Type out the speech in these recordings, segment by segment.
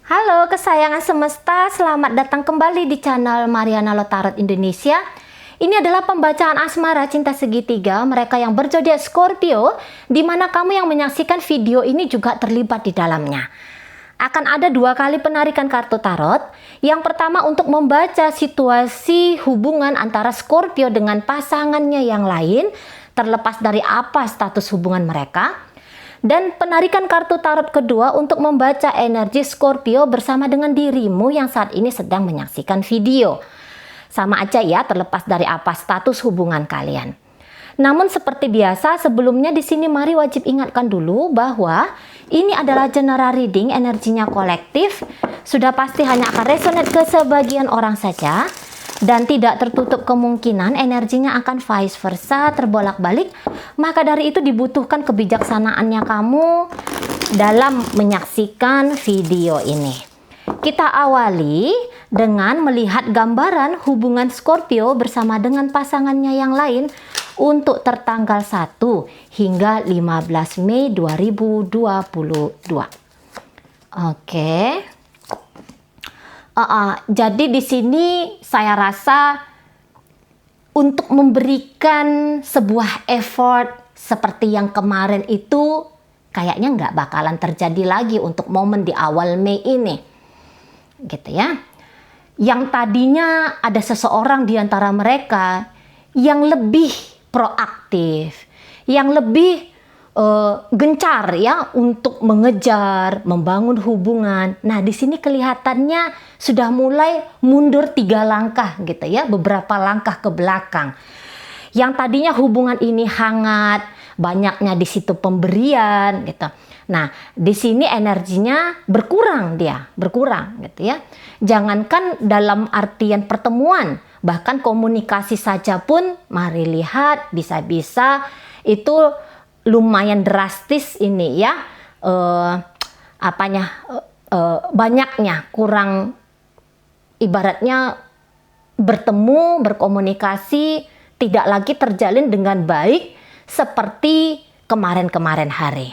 Halo kesayangan semesta, selamat datang kembali di channel Mariana Lotarot Indonesia. Ini adalah pembacaan asmara cinta segitiga mereka yang berzodiak Scorpio, di mana kamu yang menyaksikan video ini juga terlibat di dalamnya. Akan ada 2 kali penarikan kartu tarot. Yang pertama untuk membaca situasi hubungan antara Scorpio dengan pasangannya yang lain, terlepas dari apa status hubungan mereka. Dan penarikan kartu tarot kedua untuk membaca energi Scorpio bersama dengan dirimu yang saat ini sedang menyaksikan video. Sama aja ya, terlepas dari apa status hubungan kalian. Namun seperti biasa, sebelumnya di sini mari wajib ingatkan dulu bahwa ini adalah general reading, energinya kolektif. Sudah pasti hanya akan resonate ke sebagian orang saja. Dan tidak tertutup kemungkinan energinya akan vice versa, terbolak-balik. Maka dari itu dibutuhkan kebijaksanaannya kamu dalam menyaksikan video ini. Kita awali dengan melihat gambaran hubungan Scorpio bersama dengan pasangannya yang lain untuk tertanggal 1 hingga 15 Mei 2022. Oke. Jadi di sini saya rasa untuk memberikan sebuah effort seperti yang kemarin itu kayaknya nggak bakalan terjadi lagi untuk momen di awal Mei ini, gitu ya. Yang tadinya ada seseorang di antara mereka yang lebih proaktif, yang lebih gencar ya untuk mengejar, membangun hubungan. Nah, di sini kelihatannya sudah mulai mundur 3 langkah gitu ya, beberapa langkah ke belakang. Yang tadinya hubungan ini hangat, banyaknya di situ pemberian gitu. Nah, di sini energinya berkurang gitu ya. Jangankan dalam artian pertemuan, bahkan komunikasi saja pun mari lihat bisa-bisa itu lumayan drastis ini ya, banyaknya kurang, ibaratnya bertemu, berkomunikasi tidak lagi terjalin dengan baik seperti kemarin-kemarin hari.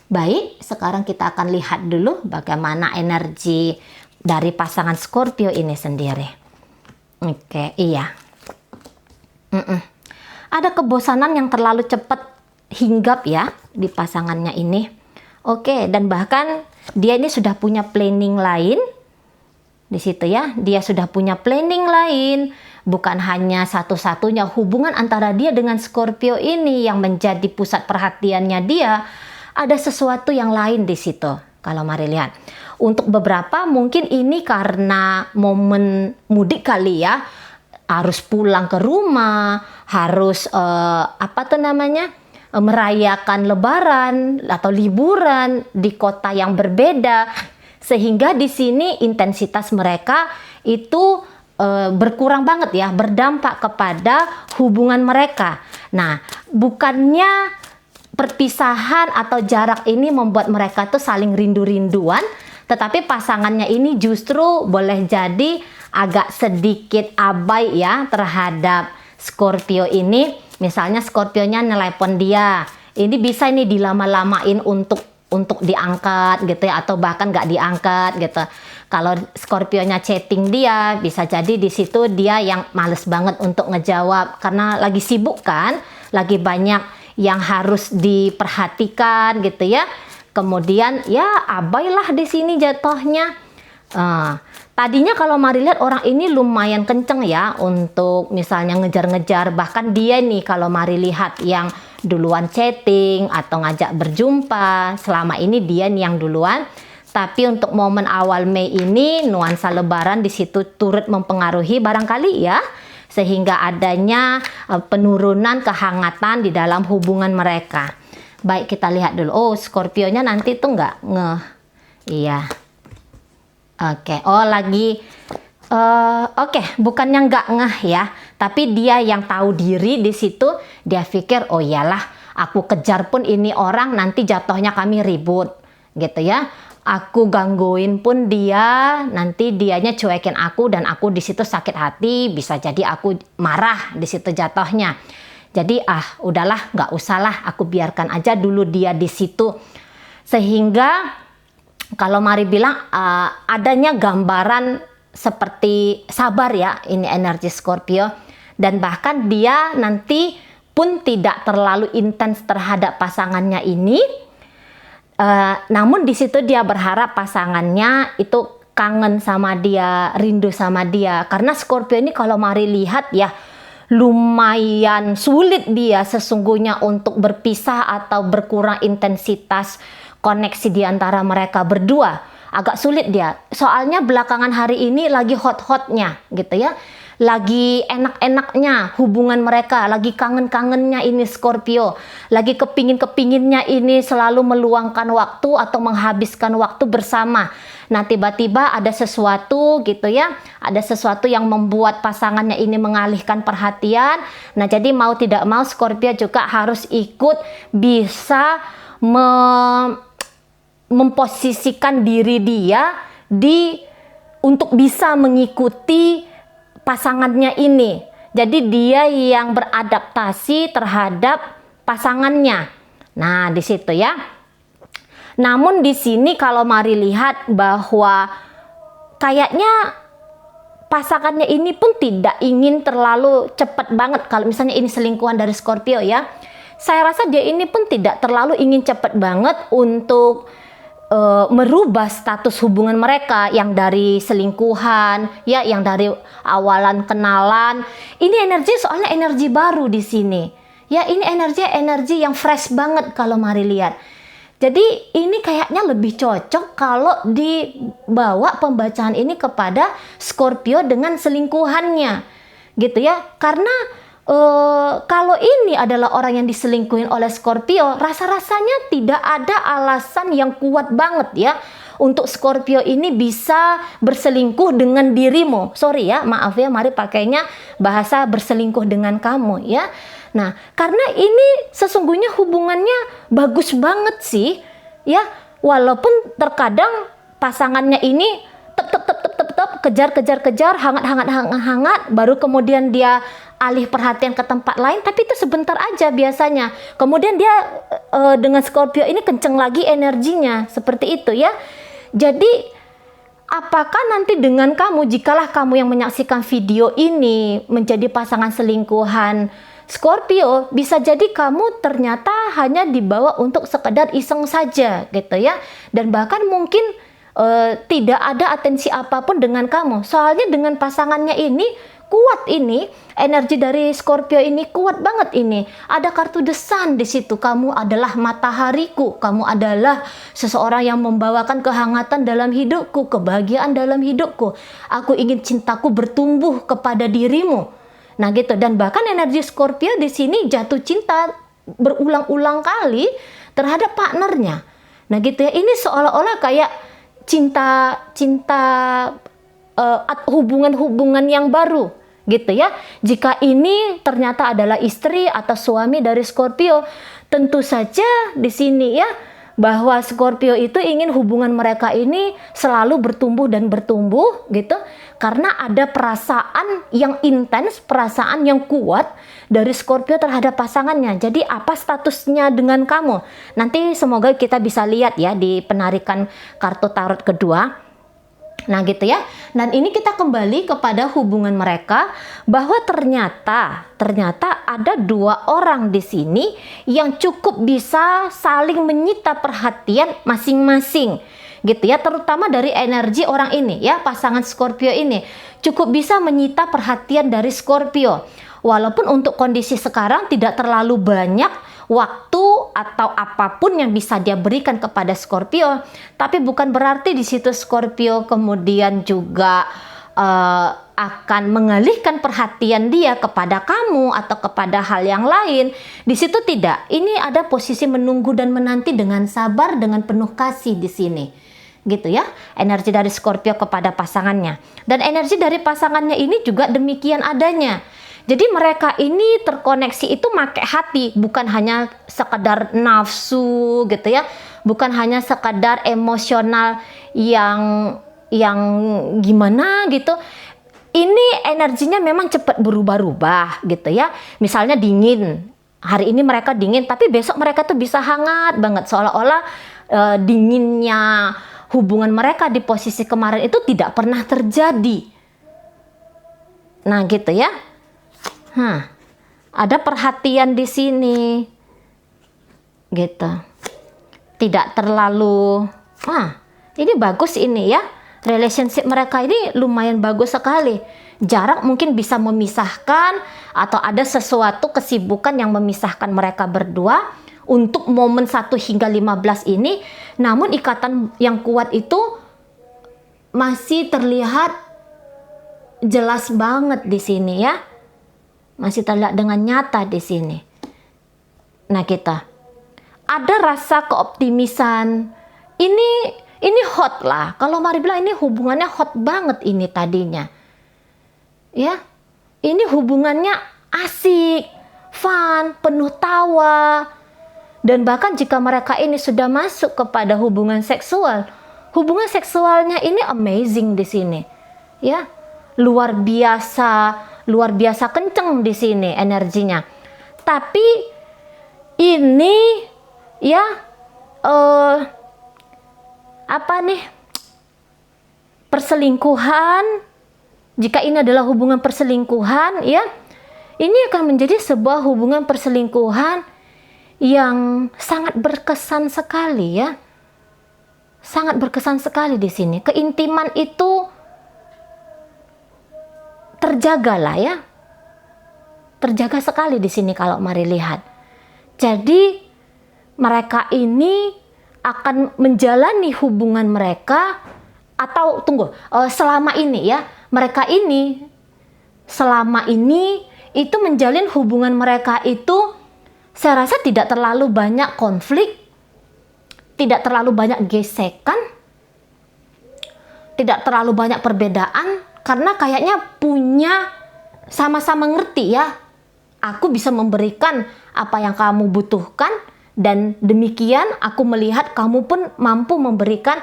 Baik, sekarang kita akan lihat dulu bagaimana energi dari pasangan Scorpio ini sendiri. Oke, iya. Ada kebosanan yang terlalu cepat hinggap ya di pasangannya ini. Oke, dan bahkan dia ini sudah punya planning lain di situ ya. Dia sudah punya planning lain, bukan hanya satu-satunya hubungan antara dia dengan Scorpio ini yang menjadi pusat perhatiannya dia. Ada sesuatu yang lain di situ. Kalau mari lihat. Untuk beberapa mungkin ini karena momen mudik kali ya. Harus pulang ke rumah, harus merayakan lebaran atau liburan di kota yang berbeda, sehingga di sini intensitas mereka itu berkurang banget ya, berdampak kepada hubungan mereka. Nah, bukannya perpisahan atau jarak ini membuat mereka tuh saling rindu-rinduan, tetapi pasangannya ini justru boleh jadi agak sedikit abai ya terhadap Scorpio ini. Misalnya Scorpionya nelepon dia, ini bisa ini dilama-lamain untuk diangkat gitu ya, atau bahkan nggak diangkat gitu. Kalau Scorpionya chatting dia, bisa jadi di situ dia yang males banget untuk ngejawab karena lagi sibuk kan, lagi banyak yang harus diperhatikan gitu ya. Kemudian ya abailah di sini jatuhnya. Tadinya kalau mari lihat orang ini lumayan kenceng ya untuk misalnya ngejar-ngejar, bahkan dia nih kalau mari lihat yang duluan chatting atau ngajak berjumpa, selama ini dia nih yang duluan. Tapi untuk momen awal Mei ini nuansa lebaran di situ turut mempengaruhi barangkali ya, sehingga adanya penurunan kehangatan di dalam hubungan mereka. Baik, kita lihat dulu. Oh, Scorpionya nanti tuh nggak iya. Oke, bukannya nggak ngeh ya, tapi dia yang tahu diri di situ. Dia pikir, oh iyalah, aku kejar pun ini orang nanti jatuhnya kami ribut, gitu ya. Aku gangguin pun dia, nanti dianya cuekin aku dan aku di situ sakit hati, bisa jadi aku marah di situ jatuhnya. Jadi udahlah, nggak usahlah, aku biarkan aja dulu dia di situ, sehingga kalau Mari bilang adanya gambaran seperti sabar ya, ini energi Scorpio, dan bahkan dia nanti pun tidak terlalu intens terhadap pasangannya ini. Namun di situ dia berharap pasangannya itu kangen sama dia, rindu sama dia. Karena Scorpio ini kalau Mari lihat ya, lumayan sulit dia sesungguhnya untuk berpisah atau berkurang intensitas koneksi di antara mereka berdua. Agak sulit dia. Soalnya belakangan hari ini lagi hot-hotnya gitu ya. Lagi enak-enaknya hubungan mereka, lagi kangen-kangennya ini Scorpio, lagi kepingin-kepinginnya ini selalu meluangkan waktu atau menghabiskan waktu bersama. Nah tiba-tiba ada sesuatu gitu ya, ada sesuatu yang membuat pasangannya ini mengalihkan perhatian. Nah jadi mau tidak mau Scorpio juga harus ikut bisa memposisikan diri dia untuk bisa mengikuti pasangannya ini. Jadi dia yang beradaptasi terhadap pasangannya. Nah, di situ ya. Namun di sini kalau Mari lihat bahwa kayaknya pasangannya ini pun tidak ingin terlalu cepat banget. Kalau misalnya ini selingkuhan dari Scorpio ya. Saya rasa dia ini pun tidak terlalu ingin cepat banget untuk merubah status hubungan mereka yang dari selingkuhan ya, yang dari awalan kenalan. Ini energi soalnya energi baru di sini. Ya, ini energi yang fresh banget kalau Mari lihat. Jadi ini kayaknya lebih cocok kalau dibawa pembacaan ini kepada Scorpio dengan selingkuhannya. Gitu ya. Karena kalau ini adalah orang yang diselingkuhin oleh Scorpio, rasa-rasanya tidak ada alasan yang kuat banget ya untuk Scorpio ini bisa berselingkuh dengan dirimu. Sorry ya, maaf ya, Mari pakainya bahasa berselingkuh dengan kamu ya. Nah, karena ini sesungguhnya hubungannya bagus banget sih ya, walaupun terkadang pasangannya ini kejar, hangat, baru kemudian dia alih perhatian ke tempat lain, tapi itu sebentar aja biasanya. Kemudian dia dengan Scorpio ini kenceng lagi energinya, seperti itu ya. Jadi apakah nanti dengan kamu, jikalah kamu yang menyaksikan video ini menjadi pasangan selingkuhan Scorpio, bisa jadi kamu ternyata hanya dibawa untuk sekedar iseng saja gitu ya. Dan bahkan mungkin tidak ada atensi apapun dengan kamu. Soalnya dengan pasangannya ini kuat, ini energi dari Scorpio ini kuat banget ini. Ada kartu The Sun di situ. Kamu adalah matahariku. Kamu adalah seseorang yang membawakan kehangatan dalam hidupku, kebahagiaan dalam hidupku. Aku ingin cintaku bertumbuh kepada dirimu. Nah gitu. Dan bahkan energi Scorpio di sini jatuh cinta berulang-ulang kali terhadap partnernya. Nah gitu ya. Ini seolah-olah kayak hubungan-hubungan yang baru gitu ya. Jika ini ternyata adalah istri atau suami dari Scorpio, tentu saja di sini ya bahwa Scorpio itu ingin hubungan mereka ini selalu bertumbuh dan bertumbuh gitu, karena ada perasaan yang intens, perasaan yang kuat dari Scorpio terhadap pasangannya. Jadi apa statusnya dengan kamu? Nanti semoga kita bisa lihat ya di penarikan kartu tarot kedua. Nah gitu ya. Dan ini kita kembali kepada hubungan mereka, bahwa ternyata ada dua orang di sini yang cukup bisa saling menyita perhatian masing-masing. Gitu ya, terutama dari energi orang ini ya, pasangan Scorpio ini cukup bisa menyita perhatian dari Scorpio. Walaupun untuk kondisi sekarang tidak terlalu banyak waktu atau apapun yang bisa dia berikan kepada Scorpio, tapi bukan berarti di situ Scorpio kemudian juga akan mengalihkan perhatian dia kepada kamu atau kepada hal yang lain. Di situ tidak. Ini ada posisi menunggu dan menanti dengan sabar, dengan penuh kasih di sini. Gitu ya, energi dari Scorpio kepada pasangannya. Dan energi dari pasangannya ini juga demikian adanya. Jadi mereka ini terkoneksi itu pakai hati, bukan hanya sekedar nafsu gitu ya, bukan hanya sekadar emosional yang gimana gitu. Ini energinya memang cepat berubah-ubah gitu ya. Misalnya dingin, hari ini mereka dingin, tapi besok mereka tuh bisa hangat banget, seolah-olah dinginnya hubungan mereka di posisi kemarin itu tidak pernah terjadi. Nah, gitu ya. Ada perhatian di sini. Gitu. Tidak terlalu, ini bagus ini ya. Relationship mereka ini lumayan bagus sekali. Jarak mungkin bisa memisahkan, atau ada sesuatu kesibukan yang memisahkan mereka berdua untuk momen 1 hingga 15 ini. Namun ikatan yang kuat itu masih terlihat jelas banget di sini ya. Masih terlihat dengan nyata di sini. Nah, kita ada rasa keoptimisan. Ini hot lah. Kalau Mari bilang ini hubungannya hot banget ini tadinya. Ya, ini hubungannya asik, fun, penuh tawa. Dan bahkan jika mereka ini sudah masuk kepada hubungan seksualnya ini amazing di sini. Ya, luar biasa kenceng di sini energinya. Tapi ini ya perselingkuhan. Jika ini adalah hubungan perselingkuhan, ya, ini akan menjadi sebuah hubungan perselingkuhan yang sangat berkesan sekali, ya. Sangat berkesan sekali di sini. Keintiman itu terjaga lah, ya. Terjaga sekali di sini kalau Mari lihat. Jadi mereka ini akan menjalani hubungan mereka, atau selama ini ya, mereka ini selama ini itu menjalin hubungan mereka itu, saya rasa tidak terlalu banyak konflik, tidak terlalu banyak gesekan, tidak terlalu banyak perbedaan, karena kayaknya punya sama-sama ngerti ya, aku bisa memberikan apa yang kamu butuhkan, dan demikian aku melihat kamu pun mampu memberikan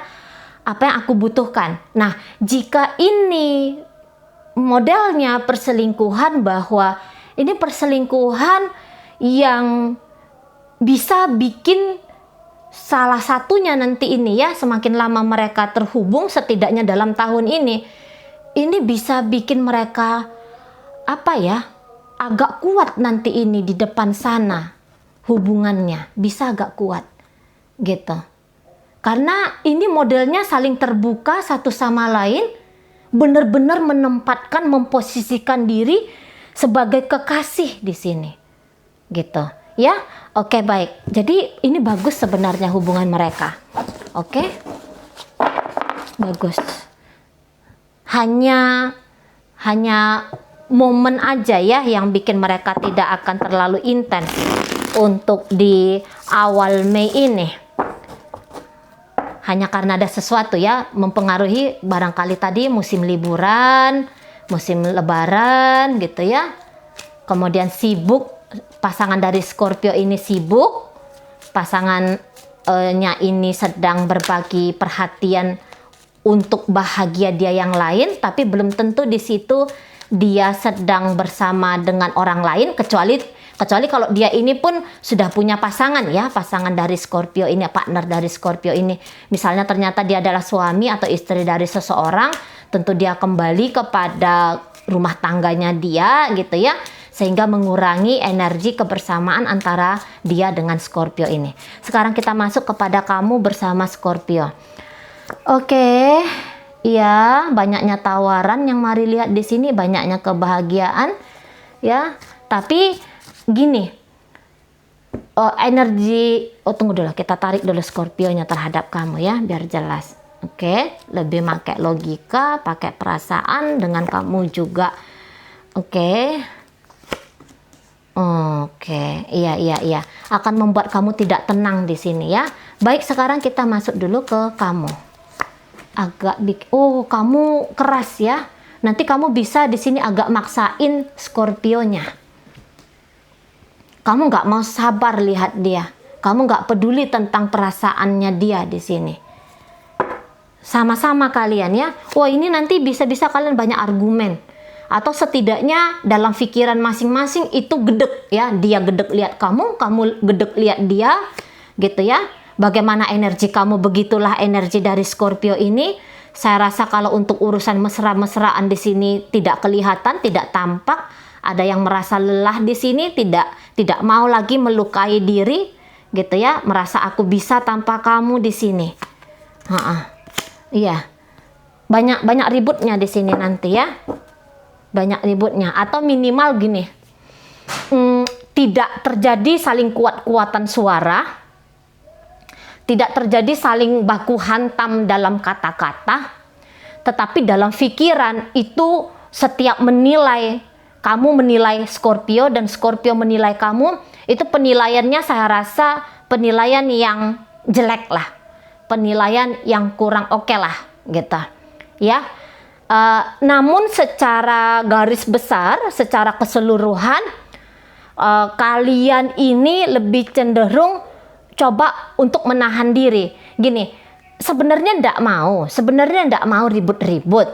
apa yang aku butuhkan. Nah, jika ini modelnya perselingkuhan, bahwa ini perselingkuhan yang bisa bikin salah satunya nanti ini ya, semakin lama mereka terhubung, setidaknya dalam tahun ini bisa bikin mereka agak kuat nanti ini di depan sana, hubungannya bisa agak kuat gitu. Karena ini modelnya saling terbuka satu sama lain, benar-benar menempatkan, memposisikan diri sebagai kekasih di sini. Gitu. Ya, oke, baik. Jadi ini bagus sebenarnya hubungan mereka. Oke. Bagus. Hanya momen aja ya yang bikin mereka tidak akan terlalu intens untuk di awal Mei ini. Hanya karena ada sesuatu ya mempengaruhi, barangkali tadi musim liburan, musim lebaran gitu ya. Kemudian sibuk, pasangan dari Scorpio ini sibuk, pasangannya ini sedang berbagi perhatian untuk bahagia dia yang lain, tapi belum tentu di situ dia sedang bersama dengan orang lain, kecuali kalau dia ini pun sudah punya pasangan ya, pasangan dari Scorpio ini, partner dari Scorpio ini. Misalnya ternyata dia adalah suami atau istri dari seseorang, tentu dia kembali kepada rumah tangganya dia gitu ya, sehingga mengurangi energi kebersamaan antara dia dengan Scorpio ini. Sekarang kita masuk kepada kamu bersama Scorpio. Oke, ya, banyaknya tawaran yang Mari lihat di sini, banyaknya kebahagiaan ya, tapi gini, tunggu dulu, kita tarik dulu Scorpio-nya terhadap kamu ya, biar jelas. Oke, lebih pakai logika, pakai perasaan dengan kamu juga. Oke, iya, akan membuat kamu tidak tenang di sini ya. Baik, sekarang kita masuk dulu ke kamu. Kamu keras ya. Nanti kamu bisa di sini agak maksain Scorpio-nya. Kamu nggak mau sabar lihat dia. Kamu nggak peduli tentang perasaannya dia di sini. Sama-sama kalian ya. Wah, ini nanti bisa-bisa kalian banyak argumen. Atau setidaknya dalam pikiran masing-masing itu gedek ya. Dia gedek lihat kamu gedek lihat dia. Gitu ya. Bagaimana energi kamu, begitulah energi dari Scorpio ini. Saya rasa kalau untuk urusan mesra-mesraan di sini tidak kelihatan, tidak tampak. Ada yang merasa lelah di sini, tidak mau lagi melukai diri, gitu ya. Merasa aku bisa tanpa kamu di sini. Iya. Banyak ributnya di sini nanti ya. Banyak ributnya, atau minimal gini. Tidak terjadi saling kuat-kuatan suara. Tidak terjadi saling baku hantam dalam kata-kata, tetapi dalam pikiran itu setiap menilai, kamu menilai Scorpio dan Scorpio menilai kamu, itu penilaiannya saya rasa penilaian yang jelek lah, penilaian yang kurang oke lah, gitu ya. Namun secara garis besar, secara keseluruhan, kalian ini lebih cenderung coba untuk menahan diri. Gini, sebenarnya ndak mau ribut-ribut,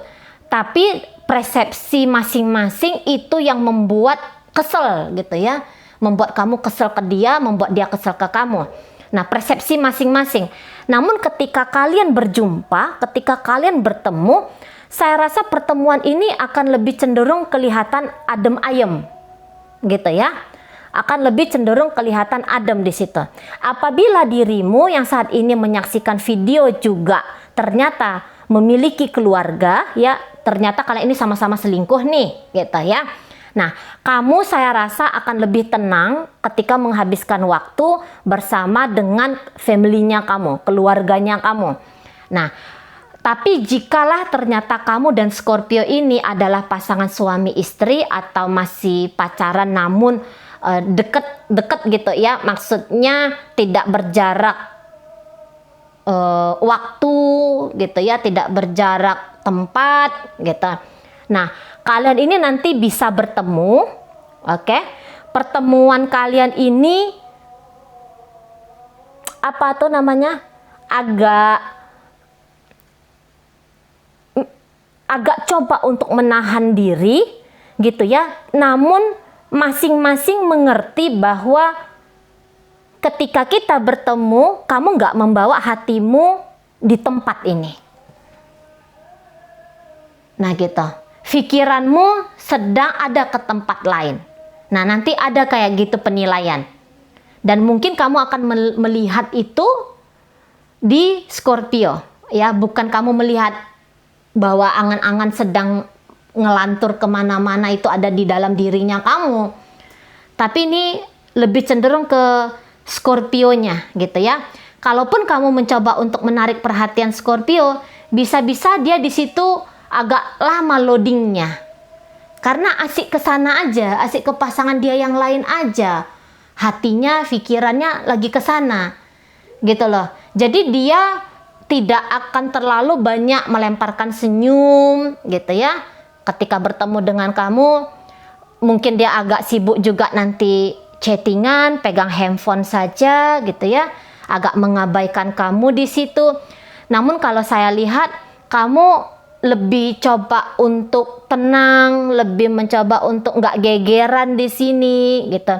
tapi persepsi masing-masing itu yang membuat kesel gitu ya, membuat kamu kesel ke dia, membuat dia kesel ke kamu. Nah, persepsi masing-masing. Namun ketika kalian berjumpa, ketika kalian bertemu, saya rasa pertemuan ini akan lebih cenderung kelihatan adem ayem gitu ya. Akan lebih cenderung kelihatan adem di situ. Apabila dirimu yang saat ini menyaksikan video juga ternyata memiliki keluarga, ya, ternyata kalian ini sama-sama selingkuh nih, gitu ya. Nah, kamu saya rasa akan lebih tenang ketika menghabiskan waktu bersama dengan family-nya kamu, keluarganya kamu. Nah, tapi jikalah ternyata kamu dan Scorpio ini adalah pasangan suami istri atau masih pacaran namun deket gitu ya, maksudnya tidak berjarak waktu gitu ya, tidak berjarak tempat gitu. Nah, kalian ini nanti bisa bertemu, oke? Pertemuan kalian ini apa tuh namanya, agak coba untuk menahan diri gitu ya, namun masing-masing mengerti bahwa ketika kita bertemu, kamu nggak membawa hatimu di tempat ini. Nah gitu, pikiranmu sedang ada ke tempat lain. Nah nanti ada kayak gitu penilaian. Dan mungkin kamu akan melihat itu di Scorpio. Ya, bukan kamu melihat bahwa angan-angan sedang ngelantur kemana-mana itu ada di dalam dirinya kamu, tapi ini lebih cenderung ke Scorpio-nya gitu ya. Kalaupun kamu mencoba untuk menarik perhatian Scorpio, bisa-bisa dia di situ agak lama loadingnya, karena asik ke sana aja, asik ke pasangan dia yang lain aja, hatinya, pikirannya lagi ke sana gitu loh. Jadi dia tidak akan terlalu banyak melemparkan senyum gitu ya. Ketika bertemu dengan kamu, mungkin dia agak sibuk juga nanti chattingan, pegang handphone saja gitu ya, agak mengabaikan kamu di situ. Namun kalau saya lihat, kamu lebih coba untuk tenang, lebih mencoba untuk nggak gegeran di sini gitu.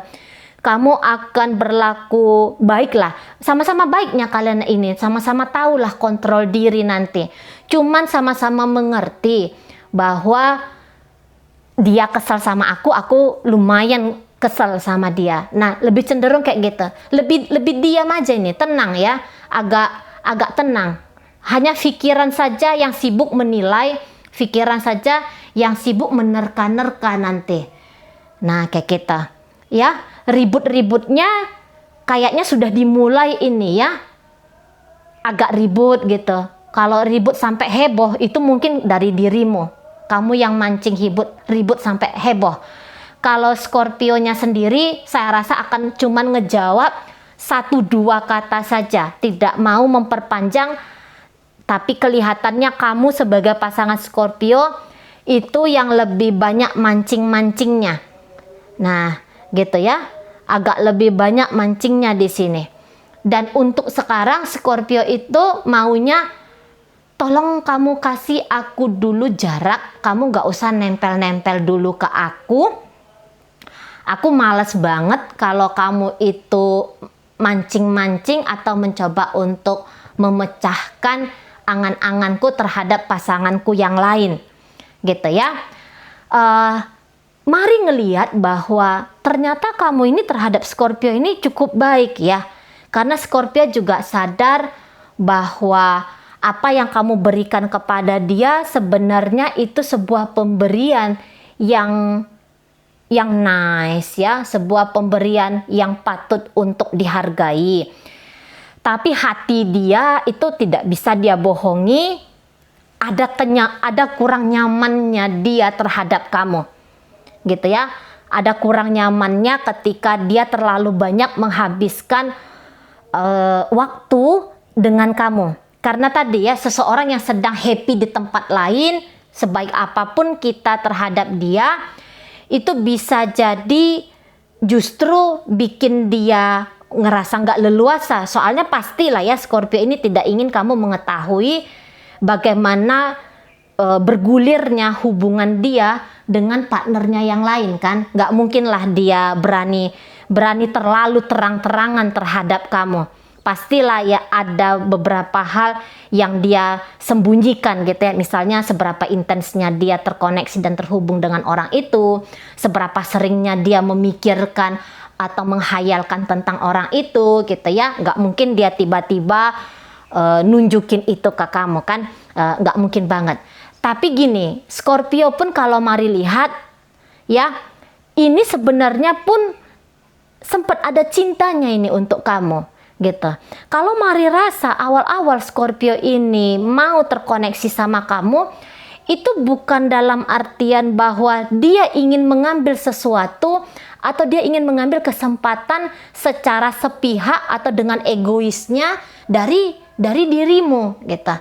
Kamu akan berlaku baiklah, sama-sama baiknya kalian ini, sama-sama tahulah kontrol diri nanti. Cuman sama-sama mengerti bahwa dia kesel sama aku lumayan kesel sama dia. Nah, lebih cenderung kayak gitu. Lebih diam aja ini, tenang ya. Agak tenang. Hanya pikiran saja yang sibuk menilai, pikiran saja yang sibuk menerka-nerka nanti. Nah, kayak kita. Ya, ribut-ributnya kayaknya sudah dimulai ini ya. Agak ribut gitu. Kalau ribut sampai heboh itu mungkin dari dirimu. Kamu yang mancing ribut sampai heboh. Kalau Scorpio-nya sendiri, saya rasa akan cuman ngejawab 1-2 kata saja, tidak mau memperpanjang. Tapi kelihatannya kamu sebagai pasangan Scorpio itu yang lebih banyak mancing-mancingnya. Nah, gitu ya, agak lebih banyak mancingnya di sini. Dan untuk sekarang Scorpio itu maunya, tolong kamu kasih aku dulu jarak, kamu gak usah nempel-nempel dulu ke aku. Aku males banget kalau kamu itu mancing-mancing atau mencoba untuk memecahkan angan-anganku terhadap pasanganku yang lain, gitu ya. Mari ngelihat bahwa ternyata kamu ini terhadap Scorpio ini cukup baik ya. Karena Scorpio juga sadar bahwa apa yang kamu berikan kepada dia sebenarnya itu sebuah pemberian yang nice ya, sebuah pemberian yang patut untuk dihargai. Tapi hati dia itu tidak bisa dia bohongi, ada kurang nyamannya dia terhadap kamu. Gitu ya. Ada kurang nyamannya ketika dia terlalu banyak menghabiskan waktu dengan kamu. Karena tadi ya, seseorang yang sedang happy di tempat lain, sebaik apapun kita terhadap dia, itu bisa jadi justru bikin dia ngerasa nggak leluasa. Soalnya pastilah ya, Scorpio ini tidak ingin kamu mengetahui bagaimana bergulirnya hubungan dia dengan partnernya yang lain kan. Nggak mungkin lah dia berani terlalu terang-terangan terhadap kamu. Pastilah ya ada beberapa hal yang dia sembunyikan gitu ya. Misalnya seberapa intensnya dia terkoneksi dan terhubung dengan orang itu, seberapa seringnya dia memikirkan atau menghayalkan tentang orang itu gitu ya. Nggak mungkin dia tiba-tiba nunjukin itu ke kamu kan, nggak mungkin banget. Tapi gini, Scorpio pun kalau mari lihat ya, ini sebenarnya pun sempat ada cintanya ini untuk kamu gitu. Kalau mari rasa awal-awal Scorpio ini mau terkoneksi sama kamu, itu bukan dalam artian bahwa dia ingin mengambil sesuatu atau dia ingin mengambil kesempatan secara sepihak atau dengan egoisnya dari dirimu gitu.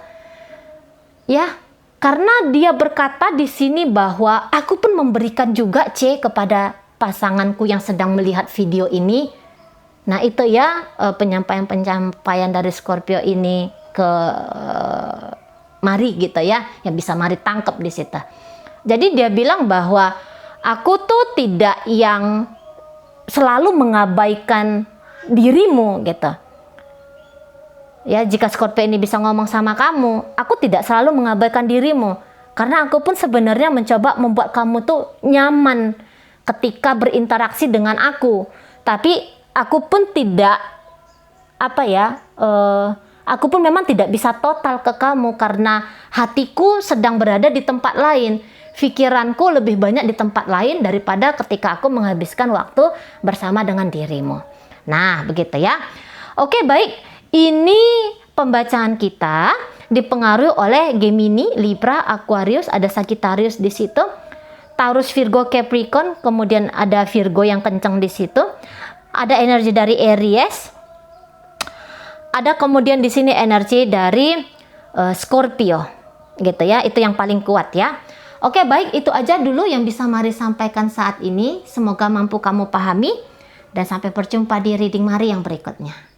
Ya, karena dia berkata di sini bahwa aku pun memberikan juga kepada pasanganku yang sedang melihat video ini. Nah itu ya penyampaian dari Scorpio ini ke Mari gitu ya, yang bisa Mari tangkap di situ. Jadi dia bilang bahwa aku tuh tidak yang selalu mengabaikan dirimu gitu. Ya, jika Scorpio ini bisa ngomong sama kamu, aku tidak selalu mengabaikan dirimu. Karena aku pun sebenarnya mencoba membuat kamu tuh nyaman ketika berinteraksi dengan aku. Tapi aku pun tidak, aku pun memang tidak bisa total ke kamu karena hatiku sedang berada di tempat lain. Pikiranku lebih banyak di tempat lain daripada ketika aku menghabiskan waktu bersama dengan dirimu. Nah, begitu ya. Oke, baik. Ini pembacaan kita dipengaruhi oleh Gemini, Libra, Aquarius, ada Sagittarius di situ, Taurus, Virgo, Capricorn, kemudian ada Virgo yang kencang di situ, ada energi dari Aries, ada kemudian di sini energi dari Scorpio, gitu ya. Itu yang paling kuat ya. Oke, baik, itu aja dulu yang bisa Mari sampaikan saat ini. Semoga mampu kamu pahami dan sampai berjumpa di reading Mari yang berikutnya.